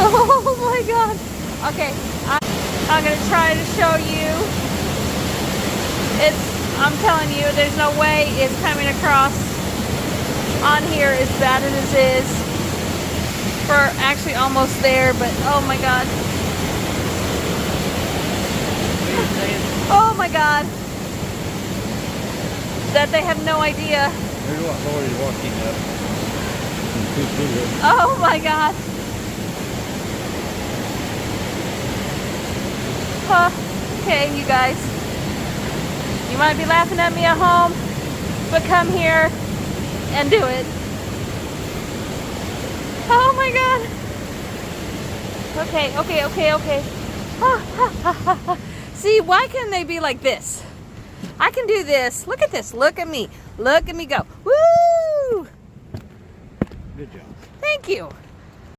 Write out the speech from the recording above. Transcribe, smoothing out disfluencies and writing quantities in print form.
Oh my God. Okay, I'm gonna try to show you. I'm telling you, there's no way it's coming across on here as bad as it is. We're actually almost there, but oh my God. Oh my God. That they have no idea. There's what Lori's walking up. Oh my God. Okay, you guys. You might be laughing at me at home, but come here and do it. Oh my God. Okay. See, why can't they be like this? I can do this. Look at this. Look at me. Look at me go. Woo! Good job. Thank you.